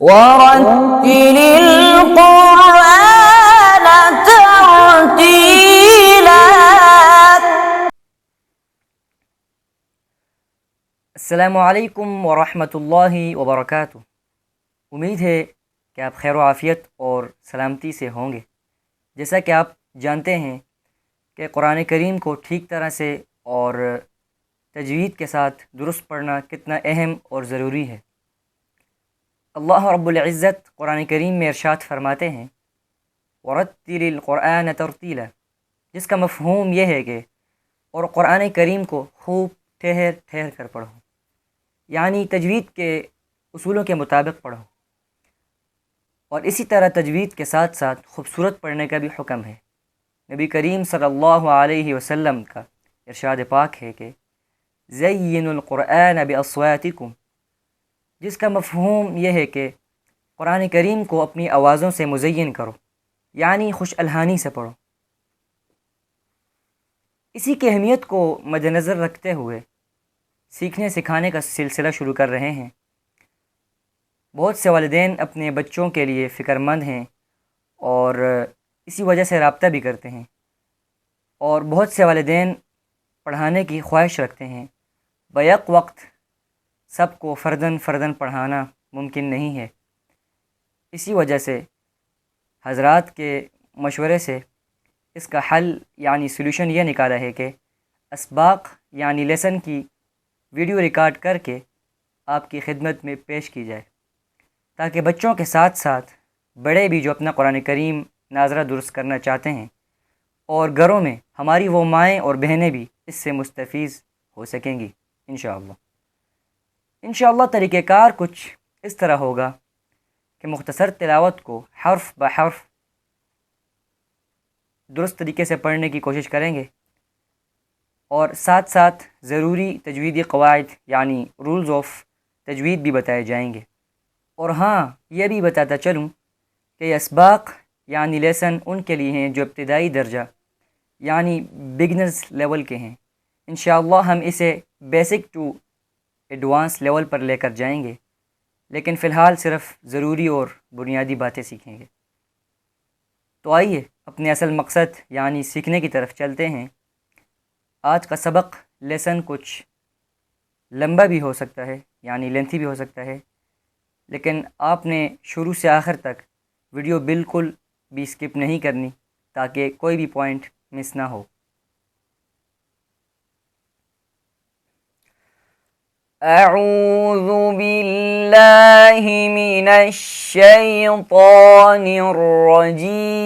ورتل القرآن ترتیلا۔ السلام علیکم ورحمۃ اللہ وبرکاتہ۔ امید ہے کہ آپ خیر و عافیت اور سلامتی سے ہوں گے۔ جیسا کہ آپ جانتے ہیں کہ قرآن کریم کو ٹھیک طرح سے اور تجوید کے ساتھ درست پڑھنا کتنا اہم اور ضروری ہے۔ اللہ رب العزت قرآن کریم میں ارشاد فرماتے ہیں وَرَتِّلِ الْقُرْآنَ تَرْتِيلًا، جس کا مفہوم یہ ہے کہ اور قرآن کریم کو خوب ٹھہر ٹھہر کر پڑھو، یعنی تجوید کے اصولوں کے مطابق پڑھو، اور اسی طرح تجوید کے ساتھ ساتھ خوبصورت پڑھنے کا بھی حکم ہے۔ نبی کریم صلی اللہ علیہ وسلم کا ارشاد پاک ہے کہ زینوا القرآن باصواتکم، جس کا مفہوم یہ ہے کہ قرآن کریم کو اپنی آوازوں سے مزین کرو، یعنی خوش الحانی سے پڑھو۔ اسی کی اہمیت کو مد نظر رکھتے ہوئے سیکھنے سکھانے کا سلسلہ شروع کر رہے ہیں۔ بہت سے والدین اپنے بچوں کے لیے فکر مند ہیں اور اسی وجہ سے رابطہ بھی کرتے ہیں، اور بہت سے والدین پڑھانے کی خواہش رکھتے ہیں۔ بیک وقت سب کو فرداً فرداً پڑھانا ممکن نہیں ہے، اسی وجہ سے حضرات کے مشورے سے اس کا حل یعنی سلوشن یہ نکالا ہے کہ اسباق یعنی لیسن کی ویڈیو ریکارڈ کر کے آپ کی خدمت میں پیش کی جائے، تاکہ بچوں کے ساتھ ساتھ بڑے بھی جو اپنا قرآن کریم ناظرہ درست کرنا چاہتے ہیں، اور گھروں میں ہماری وہ مائیں اور بہنیں بھی اس سے مستفیض ہو سکیں گی انشاءاللہ۔ انشاءاللہ طریقہ کار کچھ اس طرح ہوگا کہ مختصر تلاوت کو حرف بحرف درست طریقے سے پڑھنے کی کوشش کریں گے، اور ساتھ ساتھ ضروری تجویدی قواعد یعنی رولز آف تجوید بھی بتائے جائیں گے۔ اور ہاں، یہ بھی بتاتا چلوں کہ یہ اسباق یعنی لیسن ان کے لیے ہیں جو ابتدائی درجہ یعنی بگنرز لیول کے ہیں۔ انشاءاللہ ہم اسے بیسک ٹو ایڈوانس لیول پر لے کر جائیں گے، لیکن فی الحال صرف ضروری اور بنیادی باتیں سیکھیں گے۔ تو آئیے اپنے اصل مقصد یعنی سیکھنے کی طرف چلتے ہیں۔ آج کا سبق لیسن کچھ لمبا بھی ہو سکتا ہے یعنی لینتھی بھی ہو سکتا ہے، لیکن آپ نے شروع سے آخر تک ویڈیو بالکل بھی سکپ نہیں کرنی تاکہ کوئی بھی پوائنٹ مس نہ ہو۔ اعوذ باللہ من الشیطان الرجیم،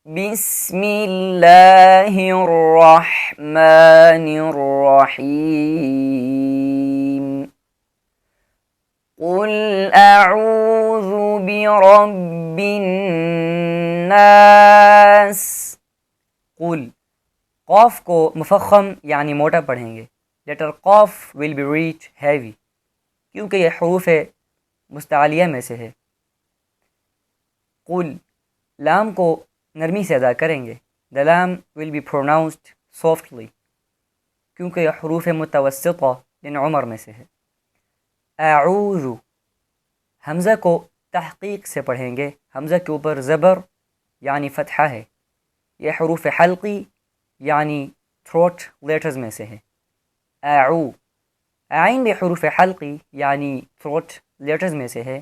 بسم اللہ الرحمن الرحیم، قل اعوذ برب الناس۔ قل، قاف کو مفخم یعنی موٹا پڑھیں گے۔ لیٹر قاف ول بی ریڈ ہیوی، کیونکہ یہ حروف مستعلیہ میں سے ہے۔ قل، لام کو نرمی سے ادا کریں گے۔ the لام ول بی pronounced softly، کیونکہ یہ حروف متوسطہ یعنی عمر میں سے ہے۔ اعوذ، حمزہ کو تحقیق سے پڑھیں گے۔ حمزہ کے اوپر زبر یعنی فتحہ ہے۔ یہ حروف حلقی یعنی تھروٹ لیٹرز میں سے ہے۔ اعو، عین بھی حروف حلقی یعنی تھروٹ لیٹرز میں سے ہے،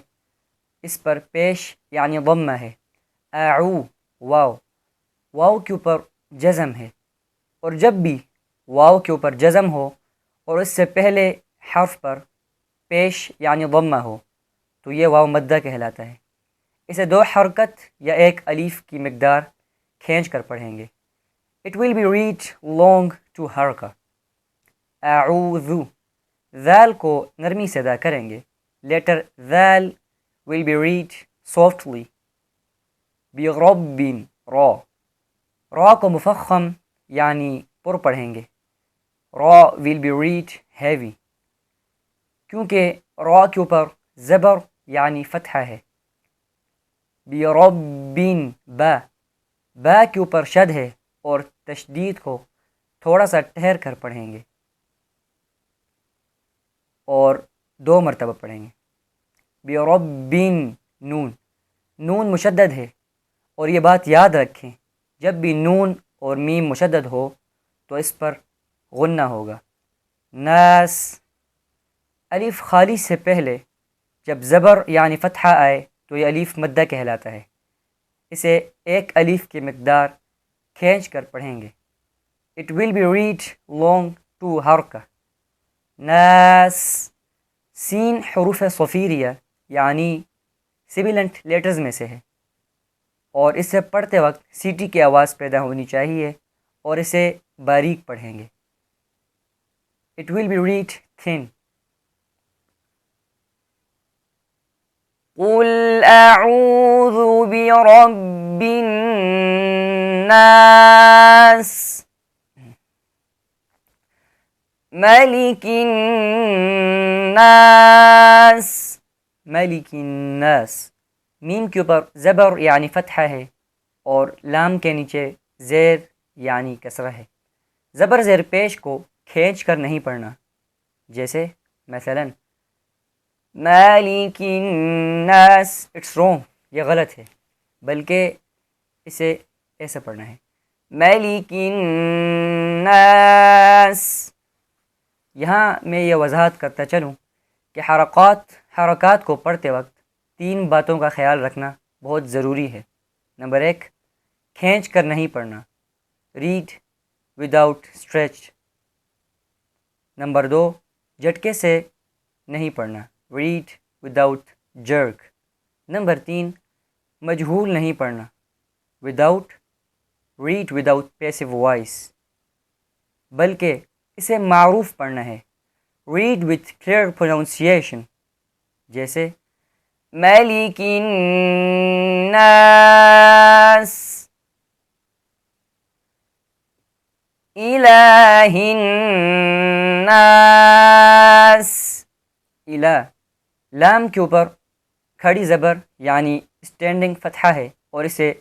اس پر پیش یعنی ضمہ ہے۔ اعو، واو، واو کے اوپر جزم ہے، اور جب بھی واو کے اوپر جزم ہو اور اس سے پہلے حرف پر پیش یعنی ضمہ ہو تو یہ واو مدہ کہلاتا ہے۔ اسے دو حرکت یا ایک الف کی مقدار کھینچ کر پڑھیں گے۔ It will be read long to حرکہ۔ اعوذ، ذال کو نرمی سے ادا کریں گے۔ لیٹر ذال will be read softly۔ برب، را، را کو مفخم یعنی پر پڑھیں گے۔ را will be read heavy، کیونکہ را کے اوپر زبر یعنی فتحہ ہے۔ برب، با، با کے اوپر شد ہے اور تشدید کو تھوڑا سا ٹھہر کر پڑھیں گے۔ اور 2 مرتبہ پڑھیں گے. بربن، نون، نون مشدد ہے، اور یہ بات یاد رکھیں جب بھی نون اور میم مشدد ہو تو اس پر غنہ ہوگا. ناس، الف خالی سے پہلے جب زبر یعنی فتحہ آئے تو یہ الف مدہ کہلاتا ہے. اسے ایک الف کی مقدار کھینچ کر پڑھیں گے. It will be read long to حرکہ. ناس، سین حروف صفیریہ یعنی سبیلنٹ لیٹرز میں سے ہے، اور اسے پڑھتے وقت سیٹی کی آواز پیدا ہونی چاہیے اور اسے باریک پڑھیں گے. It will be read thin. قل اعوذ برب الناس ملک الناس. ملک الناس، میم کے اوپر زبر یعنی فتحہ ہے اور لام کے نیچے زیر یعنی کسرہ ہے. زبر زیر پیش کو کھینچ کر نہیں پڑھنا، جیسے مثلا مالک الناس، اٹس رونگ، یہ غلط ہے، بلکہ اسے ایسے پڑھنا ہے مالک الناس. یہاں میں یہ وضاحت کرتا چلوں کہ حرکات کو پڑھتے وقت 3 باتوں کا خیال رکھنا بہت ضروری ہے. نمبر 1، کھینچ کر نہیں پڑھنا، ریڈ وداؤٹ اسٹریچ. نمبر 2، جھٹکے سے نہیں پڑھنا، ریڈ وداؤٹ جرک. نمبر 3، مجہول نہیں پڑھنا، ریڈ وداؤٹ پیسو وائس، بلکہ اسے معروف پڑھنا ہے، ریڈ وتھ کلیئر پروننسیشن، جیسے مالک الناس، الہ الناس. الہ، لام کے اوپر کھڑی زبر یعنی اسٹینڈنگ فتحہ ہے اور اسے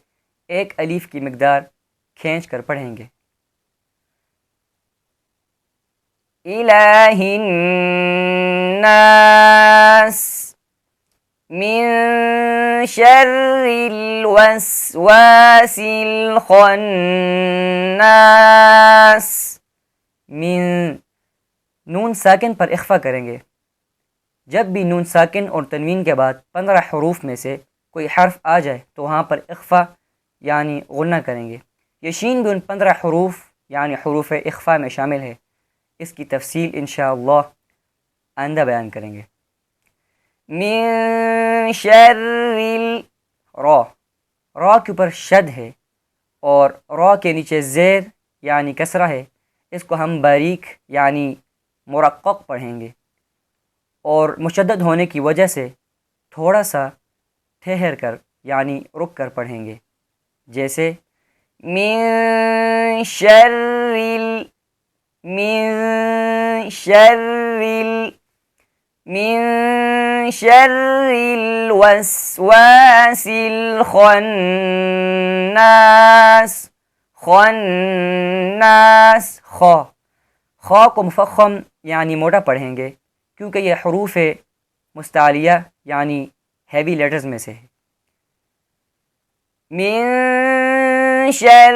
ایک الف کی مقدار کھینچ کر پڑھیں گے. الہ الناس من شر الوسواس الخناس. من، نون ساکن پر اخفا کریں گے. جب بھی نون ساکن اور تنوین کے بعد 15 حروف میں سے کوئی حرف آ جائے تو وہاں پر اخفا یعنی غنہ کریں گے. یہ شین بھی ان 15 حروف یعنی حروف اخفا میں شامل ہے. اس کی تفصیل انشاءاللہ آئندہ بیان کریں گے. من شر را، را کے اوپر شد ہے اور را کے نیچے زیر یعنی کسرہ ہے. اس کو ہم باریک یعنی مرقق پڑھیں گے اور مشدد ہونے کی وجہ سے تھوڑا سا ٹھہر کر یعنی رک کر پڑھیں گے، جیسے من شر الوسواس الخناس. خناس، خا کو مفخم یعنی موٹا پڑھیں گے کیونکہ یہ حروف مستعلیہ یعنی ہیوی لیٹرز میں سے ہے. من شر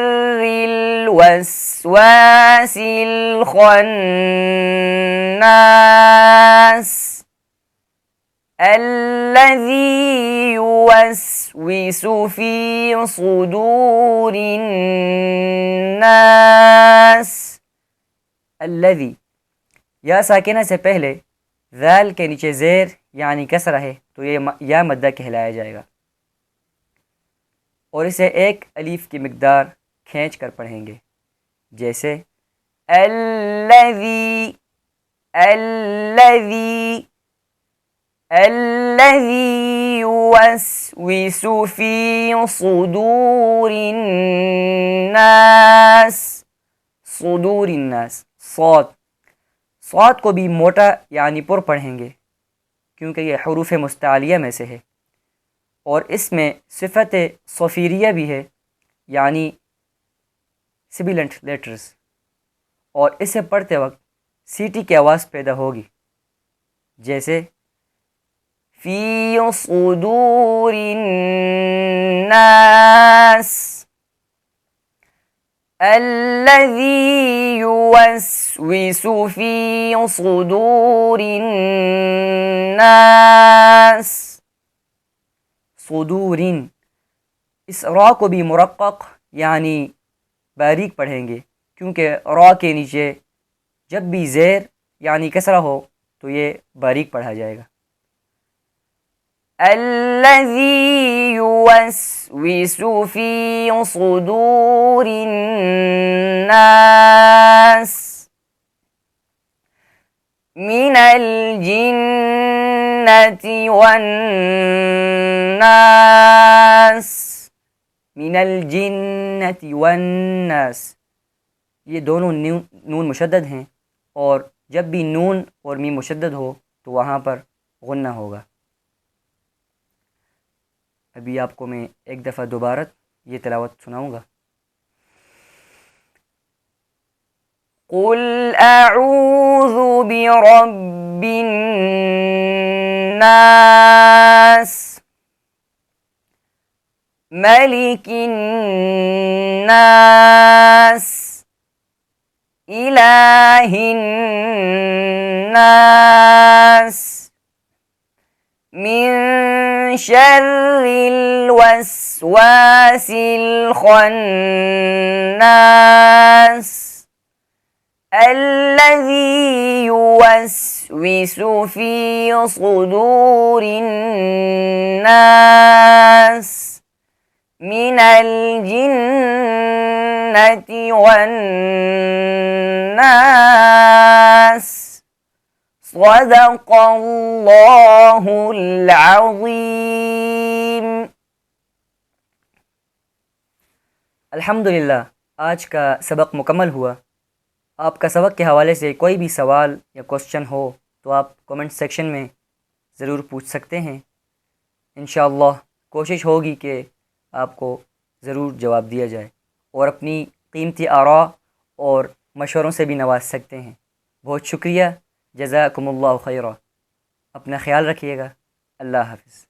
الوسواس الخناس الذي يوسوس في صدور الناس. الذي، یا ساکنہ سے پہلے ذال کے نیچے زیر یعنی کسرہ ہے تو یہ یا مدہ کہلایا جائے گا اور اسے ایک الف کی مقدار کھینچ کر پڑھیں گے، جیسے الذي يوسوس في صدور الناس. صدور الناس، صاد کو بھی موٹا یعنی پر پڑھیں گے کیونکہ یہ حروف مستعلیہ میں سے ہے اور اس میں صفت صفیریہ بھی ہے یعنی سبیلنٹ لیٹرز، اور اسے پڑھتے وقت سیٹی کی آواز پیدا ہوگی. جیسے فی صدور الناس الذی یوسوس فی صدور الناس. صدور، اس را کو بھی مرقق یعنی باریک پڑھیں گے، کیونکہ را کے نیچے جب بھی زیر یعنی کسرہ ہو تو یہ باریک پڑھا جائے گا. الذی یوسوس فی صدور الناس من الجنة والناس. من الجنة والناس، یہ دونوں نون مشدد ہیں، اور جب بھی نون اور میم مشدد ہو تو وہاں پر غنہ ہوگا. ابھی آپ کو میں ایک دفعہ دوبارہ یہ تلاوت سناؤں گا. قل اعوذ برب الناس ملک الناس الہ الناس من شر الوسواس الخناس الذی یوسوس فی صدور الناس من الجنة والناس. صدق اللہ العظیم. الحمدللہ، آج کا سبق مکمل ہوا. آپ کا سبق کے حوالے سے کوئی بھی سوال یا کوسچن ہو تو آپ کومنٹ سیکشن میں ضرور پوچھ سکتے ہیں. انشاءاللہ کوشش ہوگی کہ آپ کو ضرور جواب دیا جائے، اور اپنی قیمتی آراء اور مشوروں سے بھی نواز سکتے ہیں. بہت شکریہ. جزاکم اللہ خیرہ. اپنا خیال رکھیے گا. اللہ حافظ.